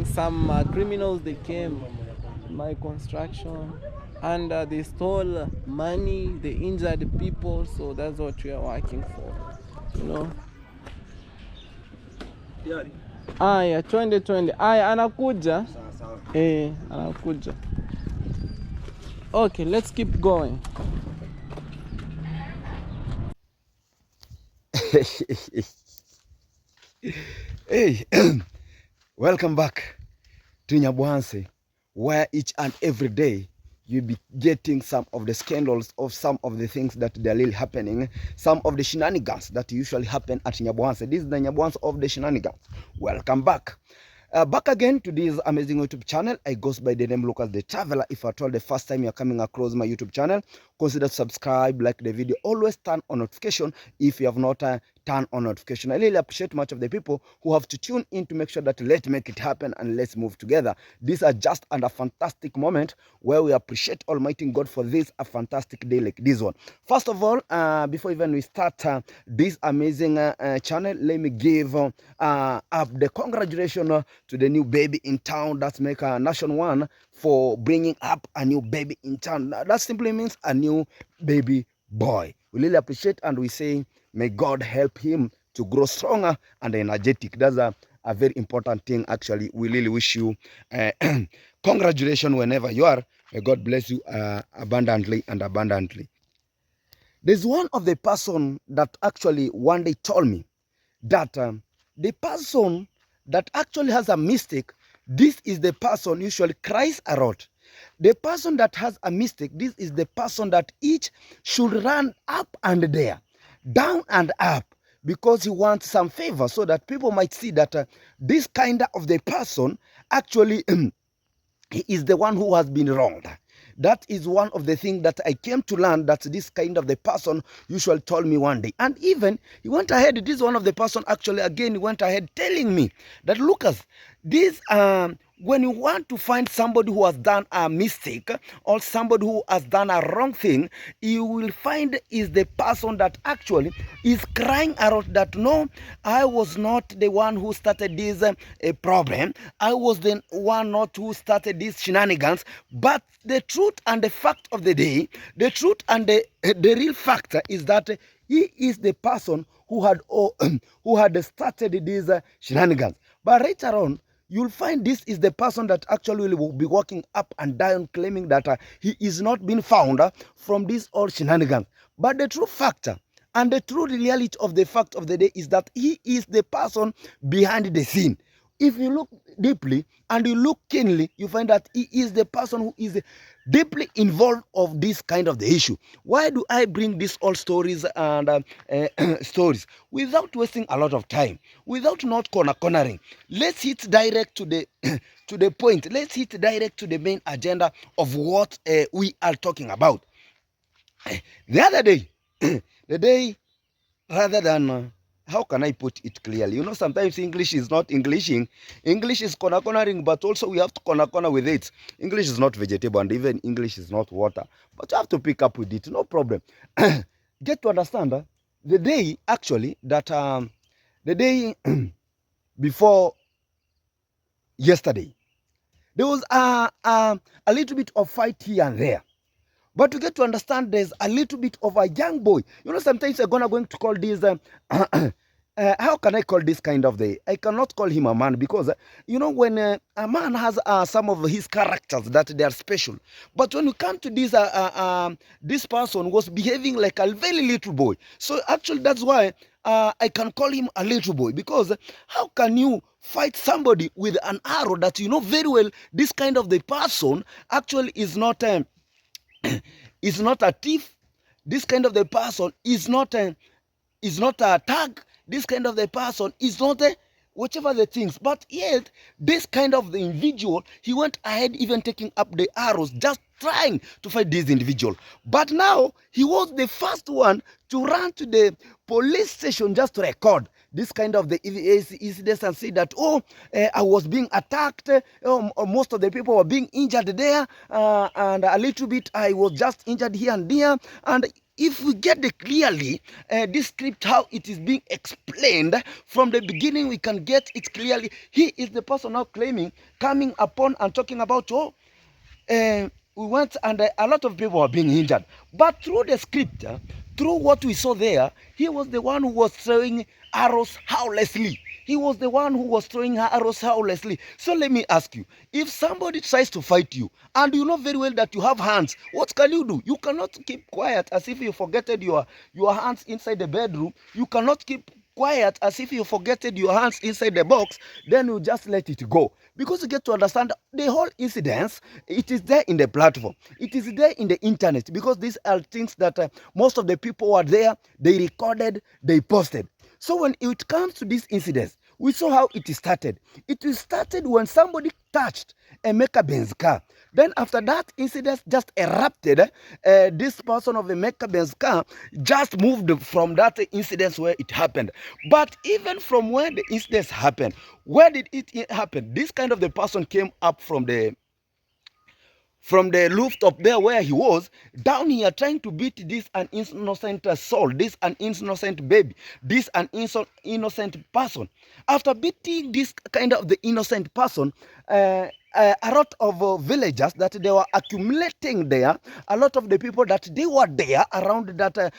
thing. Some criminals, they came my construction and they stole money, they injured people, so that's what we are working for, you know. Aya, 2020. Aya, anakuja. Anakuja. Okay, let's keep going. Hey, welcome back to Nyabwanse, where each and every day you'll be getting some of the scandals of some of the things that they're really happening, some of the shenanigans that usually happen at Nyabwanse. This is the Nyabwanse of the shenanigans. Welcome back. Back again to this amazing YouTube channel. I goes by the name Lucas the Traveler. If at all the first time you're coming across my YouTube channel, consider subscribe, like the video, always turn on notification if you have not turn on notification. I really appreciate much of the people who have to tune in to make sure that let's make it happen and let's move together. These are just a fantastic moment where we appreciate Almighty God for this a fantastic day like this one. First of all, before even we start this amazing channel, let me give up the congratulations to the new baby in town. That's make Nation One for bringing up a new baby in town. That simply means a new baby boy. We really appreciate and we say may God help him to grow stronger and energetic. That's a very important thing. Actually, we really wish you congratulations whenever you are. May God bless you abundantly and abundantly. There's one of the person that actually one day told me that the person that actually has a mistake, this is the person usually cries a lot. The person that has a mistake, this is the person that each should run up and there, down and up, because he wants some favor, so that people might see that this kind of the person actually he is the one who has been wronged. That is one of the things that I came to learn, that this kind of the person usually told me one day. And even he went ahead, this is one of the person actually again, he went ahead telling me that, Lucas, this when you want to find somebody who has done a mistake or somebody who has done a wrong thing, you will find is the person that actually is crying out that, no, I was not the one who started this problem. I was the one not who started these shenanigans. But the truth and the fact of the day, the truth and the real factor is that he is the person who had who had started these shenanigans. But later on, you'll find this is the person that actually will be walking up and down claiming that he is not being found from these all shenanigans. But the true factor and the true reality of the fact of the day is that he is the person behind the scene. If you look deeply and you look keenly, you find that he is the person who is deeply involved of this kind of the issue. Why do I bring these all stories and stories without wasting a lot of time, without not cornering? Let's hit direct to the to the point. Let's hit direct to the main agenda of what we are talking about. The other day, the day rather than how can I put it clearly? You know, sometimes English is not Englishing. English is cornering, but also we have to corner with it. English is not vegetable, and even English is not water. But you have to pick up with it, no problem. Get to understand the day actually that the day before yesterday, there was a little bit of fight here and there. But to get to understand, there's a little bit of a young boy. You know, sometimes I'm going to call this, how can I call this kind of the, I cannot call him a man because, you know, when a man has some of his characters that they are special. But when you come to this, this person was behaving like a very little boy. So actually that's why I can call him a little boy, because how can you fight somebody with an arrow that you know very well this kind of the person actually is not is not a thief. This kind of the person is not a tag. This kind of the person is not a whichever the things. But yet, this kind of the individual, he went ahead even taking up the arrows, just trying to fight this individual. But now, he was the first one to run to the police station just to record this kind of the incidents and say that, oh, I was being attacked, most of the people were being injured there, and a little bit I was just injured here and there. And if we get the clearly this script, how it is being explained from the beginning, we can get it clearly. He is the person now coming upon and talking about, we went and a lot of people were being injured. But through the script, through what we saw there, he was the one who was throwing arrows harmlessly. He was the one who was throwing arrows harmlessly. So let me ask you, if somebody tries to fight you and you know very well that you have hands, what can you do? You cannot keep quiet as if you forgetted your hands inside the bedroom. You cannot keep quiet as if you forgetted your hands inside the box. Then you just let it go. Because you get to understand the whole incidents, it is there in the platform. It is there in the internet, because these are things that most of the people were there, they recorded, they posted. So when it comes to these incidents, we saw how it started. It started when somebody touched Emeka Ben's car. Then after that incident just erupted, this person of Emeka Ben's car just moved from that incident where it happened. But even from where the incident happened, where did it happen? This kind of the person came up from the rooftop there where he was, down here trying to beat this an innocent soul, this an innocent baby, this an innocent person. After beating this kind of the innocent person, a lot of villagers that they were accumulating there, a lot of the people that they were there around that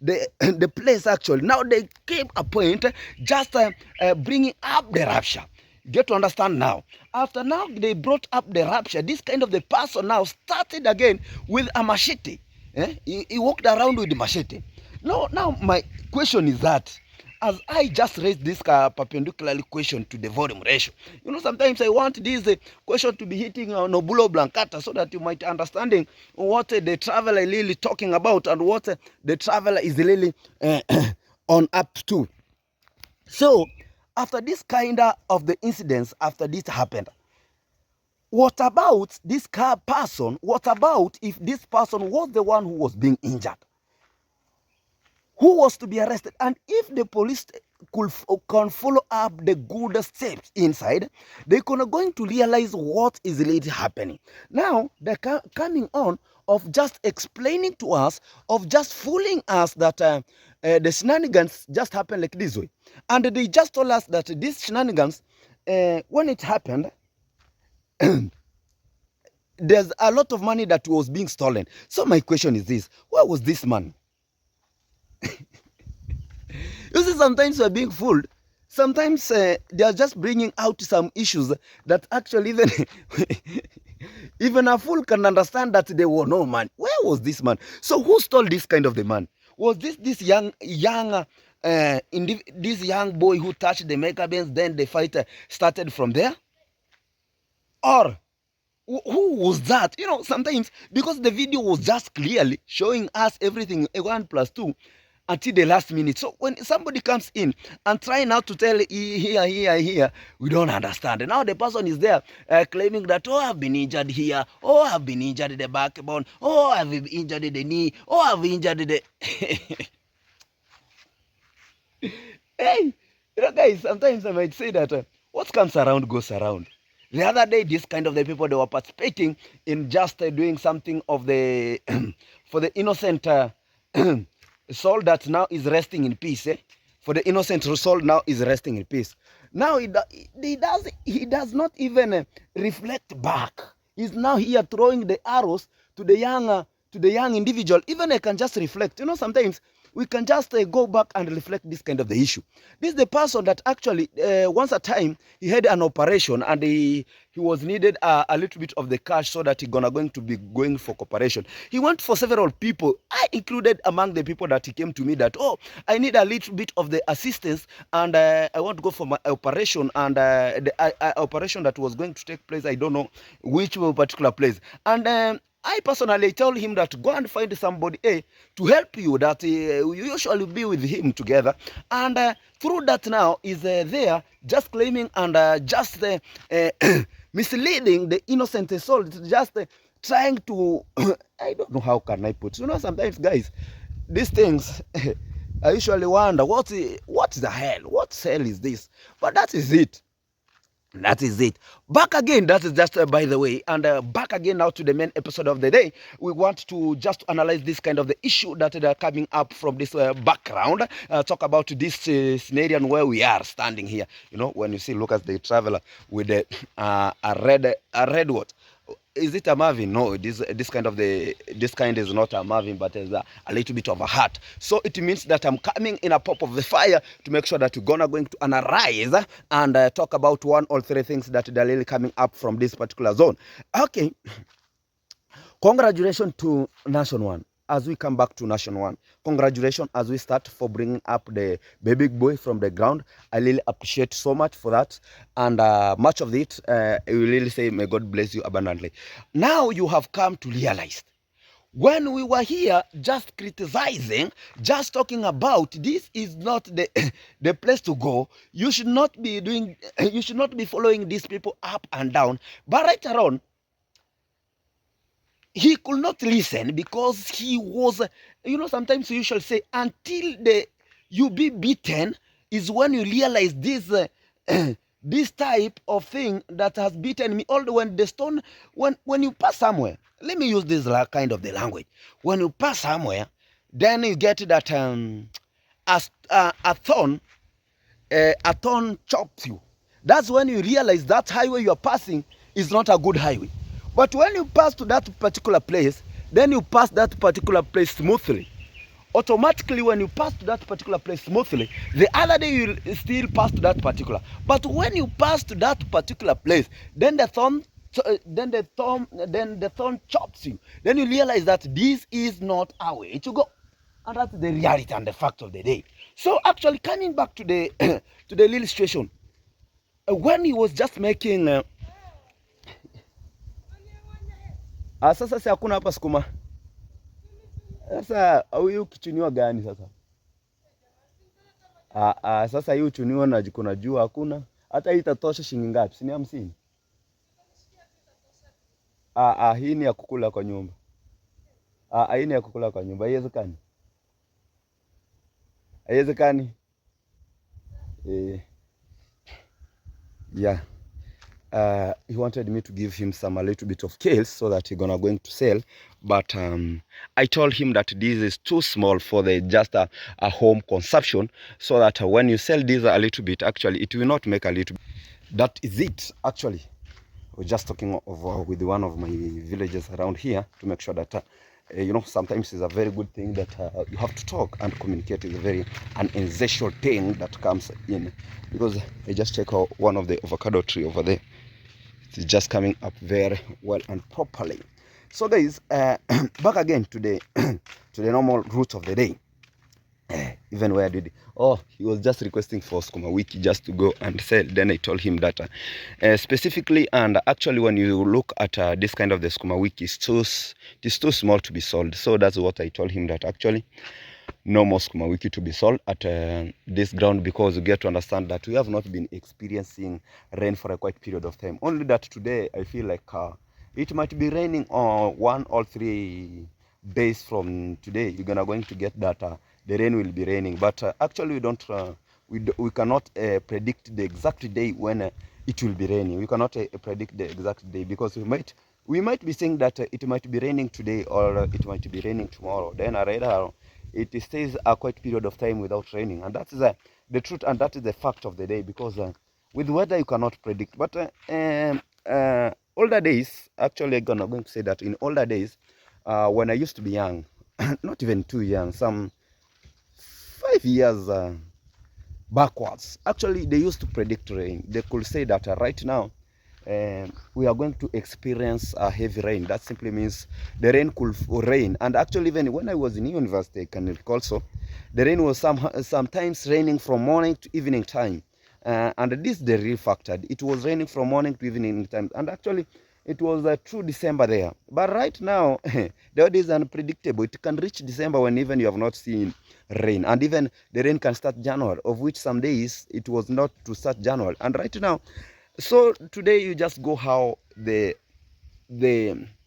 the place actually. Now they came a point just bringing up the rapture. Get to understand now. After now they brought up the rapture, this kind of the person now started again with a machete. He walked around with the machete. Now my question is that, as I just raised this perpendicularly question to the volume ratio, sometimes I want this question to be hitting on Obulo Blancata so that you might understanding what the traveler is really talking about and what the traveler is really on up to. So after this kind of the incidents, after this happened, what about this car person? What about if this person was the one who was being injured? Who was to be arrested? And if the police can follow up the good steps inside, they're going to realize what is really happening. Now, they're coming on of just explaining to us, of just fooling us that the shenanigans just happened like this way. And they just told us that these shenanigans, when it happened, there's a lot of money that was being stolen. So my question is this: where was this man? You see, sometimes we're being fooled. Sometimes they are just bringing out some issues that actually even a fool can understand that they were no man. Where was this man? So who stole this kind of the man? Was this young this young boy who touched the Megabens, then the fight started from there? Or who was that? Sometimes because the video was just clearly showing us everything, 1+2, until the last minute. So when somebody comes in and try now to tell here, we don't understand. And now the person is there claiming that, oh, I've been injured here, oh, I've been injured the backbone, oh, I've been injured the knee, oh, I've injured the... Hey, guys, sometimes I might say that what comes around goes around. The other day, this kind of the people, they were participating in just doing something of the for the innocent soul that now is resting in peace. For the innocent soul now is resting in peace. Now he does not even reflect back. He's now here throwing the arrows to the young individual. Even I can just reflect. Sometimes we can just go back and reflect this kind of the issue. This is the person that actually once a time he had an operation and he was needed a little bit of the cash so that he's going to be going for cooperation. He went for several people. I included among the people that he came to me that, oh, I need a little bit of the assistance and I want to go for my operation, and the operation that was going to take place, I don't know which particular place. And I personally told him that go and find somebody to help you, that you usually be with him together. And through that now is there just claiming and just misleading the innocent soul, just trying to, I don't know how can I put, sometimes guys, these things, I usually wonder, what the hell? What hell is this? But that is it. That is it. Back again, that is just by the way, and back again now to the main episode of the day. We want to just analyze this kind of the issue that are coming up from this background. Talk about this scenario and where we are standing here. You know, when you see Lucas the traveler with the a red what? Is it a Marvin? No, this kind is not a Marvin, but it's a little bit of a hat. So it means that I'm coming in a pop of the fire to make sure that we're going to analyze and talk about one or three things that are really coming up from this particular zone. Okay, congratulations to Nation One. As we come back to Nation One, congratulations as we start for bringing up the baby boy from the ground. I really appreciate so much for that, and much of it, I will really say, may God bless you abundantly. Now you have come to realize, when we were here just criticizing, just talking about this is not the the place to go. You should not be doing, you should not be following these people up and down. But right around, he could not listen because he was, you know, sometimes you shall say, until you be beaten is when you realize this this type of thing that has beaten me. All when the stone, when you pass somewhere, let me use this kind of the language. When you pass somewhere, then you get that a thorn chops you. That's when you realize that highway you're passing is not a good highway. But when you pass to that particular place, then you pass that particular place smoothly. Automatically, when you pass to that particular place smoothly, the other day you still pass to that particular. But when you pass to that particular place, then the thorn chops you. Then you realize that this is not our way to go. And that's the reality and the fact of the day. So actually, coming back to the to the little situation, when he was just making sasa si hakuna hapa sukuma. Sasa huyu kichuniwa gani sasa? Sasa hii uchuniwa na kuna jua hakuna. Hata hii itatosha shilingi ngapi? Si ni 50? Hii ni ya kukula kwa nyumba. Hii ni ya kukula kwa nyumba. Haiwezekani. Haiwezekani. Yeah. He wanted me to give him a little bit of kales so that he's going to sell, but I told him that this is too small for the just a home consumption, so that when you sell this a little bit, actually it will not make a little bit. That is it. Actually, we're just talking with one of my villagers around here to make sure that you know, sometimes it's a very good thing that you have to talk and communicate. Is a very an essential thing that comes in, because I just check out one of the avocado tree over there. It's just coming up very well and properly. So guys, back again to the to the normal route of the day. Even where did he was just requesting for Skuma Wiki just to go and sell. Then I told him that specifically, and actually when you look at this kind of the Skuma Wiki, it's too small to be sold. So that's what I told him, that actually no more Skuma Wiki to be sold at this ground, because you get to understand that we have not been experiencing rain for a quite period of time. Only that today I feel like it might be raining on 1 or 3 days from today. You're going to get that the rain will be raining, but actually we cannot predict the exact day when it will be raining. We cannot predict the exact day, because we might be saying that it might be raining today or it might be raining tomorrow. Then it stays a quite period of time without raining, and that is the truth, and that is the fact of the day, because with weather you cannot predict. But older days, actually I'm going to say that in older days, when I used to be young, not even too young, some 5 years backwards, actually they used to predict rain. They could say that right now we are going to experience a heavy rain. That simply means the rain could rain. And actually, even when I was in university, I can recall, so the rain was sometimes raining from morning to evening time, and this is the real factor. It was raining from morning to evening time, and actually it was a true December there. But right now the weather is unpredictable. It can reach December when even you have not seen rain, and even the rain can start January, of which some days it was not to start January. And right now, so today you just go how the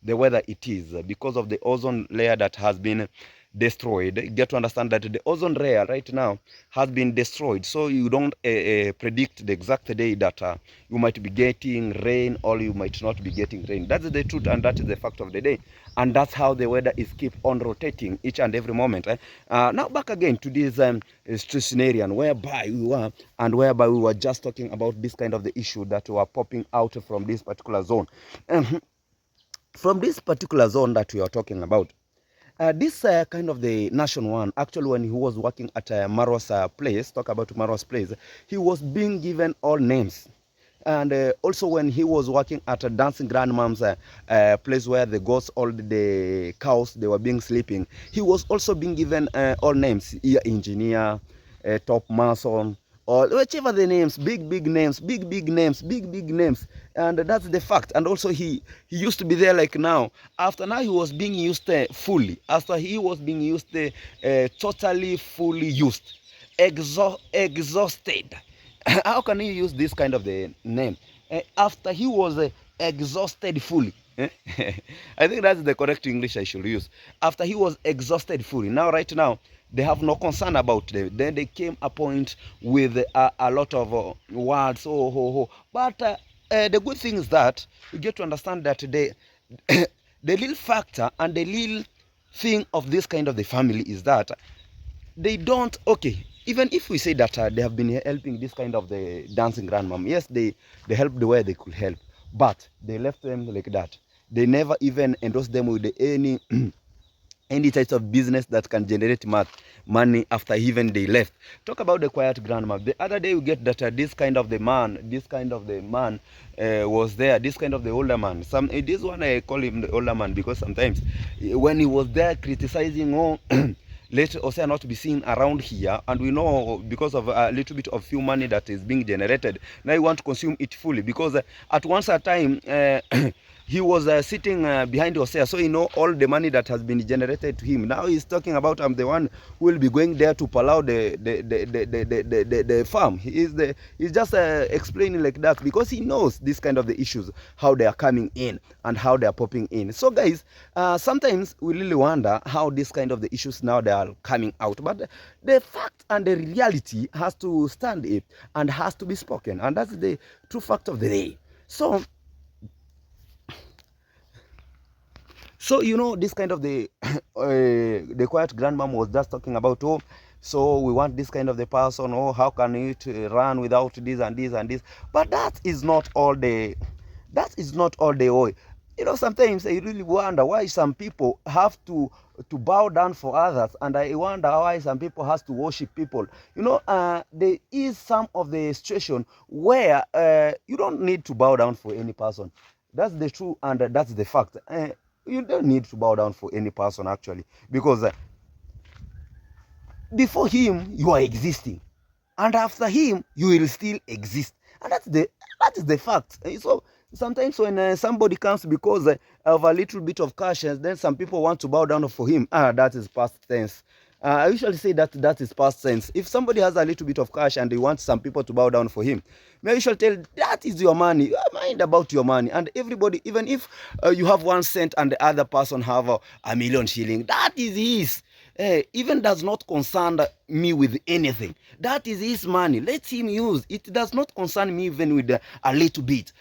weather it is, because of the ozone layer that has been destroyed. You get to understand that the ozone layer right now has been destroyed, so you don't predict the exact day that you might be getting rain or you might not be getting rain. That's the truth, and that is the fact of the day, and that's how the weather is keep on rotating each and every moment. Now back again to this stress scenario whereby we were just talking about this kind of the issue that were popping out from this particular zone. From this particular zone that we are talking about, this kind of the Nation One, actually when he was working at Marwa's place, talk about Marwa's place, he was being given all names. And also when he was working at a dancing grandmom's place where the goats, all the cows, they were being sleeping, he was also being given all names, ear engineer, top mason, or whichever the names, big names, big names, and that's the fact. And also he used to be there like now. After now he was being used fully. After he was being used totally fully used, exhausted. How can you use this kind of the name? After he was exhausted fully. I think that's the correct English I should use. After he was exhausted fully. Now, right now, they have no concern about them. Then they came a point with a lot of words. But the good thing is that you get to understand that the little factor and the little thing of this kind of the family is that they don't, okay, even if we say that they have been helping this kind of the dancing grandmom, yes, they helped the way they could help, but they left them like that. They never even endorsed them with any any types of business that can generate money after even they left. Talk about the quiet grandma. The other day we get that this kind of the man was there, this kind of the older man. This one I call him the older man because sometimes when he was there criticizing, let Osea not be seen around here, and we know because of a little bit of few money that is being generated, now you want to consume it fully because at once a time he was sitting behind Osea, so you know all the money that has been generated to him. Now he's talking about I'm the one who will be going there to plow the farm. He's just explaining like that because he knows this kind of the issues, how they are coming in and how they are popping in. So guys, sometimes we really wonder how this kind of the issues now they are coming out, but the fact and the reality has to stand it and has to be spoken, and that's the true fact of the day. So you know, this kind of the quiet grandmom was just talking about, oh, so we want this kind of the person, oh, how can it run without this and this and this? But that is not all the oil. You know, sometimes I really wonder why some people have to bow down for others, and I wonder why some people has to worship people. You know, there is some of the situation where you don't need to bow down for any person. That's the truth, and that's the fact. You don't need to bow down for any person actually, because before him you are existing, and after him you will still exist, and that is the fact. So sometimes when somebody comes because of a little bit of cash, and then some people want to bow down for him, that is past tense. I usually say that is past tense. If somebody has a little bit of cash and they want some people to bow down for him, I usually tell that is your money. Mind about your money. And everybody, even if you have 1 cent and the other person have a million shilling, that is his. Even does not concern me with anything. That is his money. Let him use. It does not concern me even with a little bit.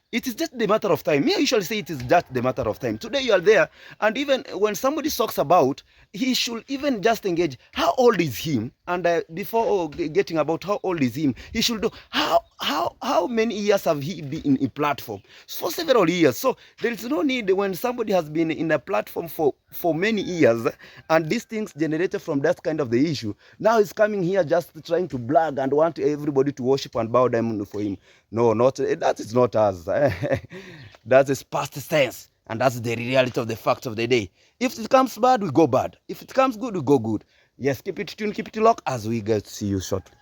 It is just the matter of time. Me, I usually say it is just the matter of time. Today you are there, and even when somebody talks about, he should even just engage. How old is him? And before getting about how old is him, he should know how many years have he been in a platform? For several years. So there is no need when somebody has been in a platform for many years, and these things generated from that kind of the issue. Now he's coming here just trying to brag and want everybody to worship and bow down for him. No, not that is not us. That is past tense, and that's the reality of the fact of the day. If it comes bad, we go bad. If it comes good, we go good. Yes, keep it tuned, keep it locked as we get to see you shortly.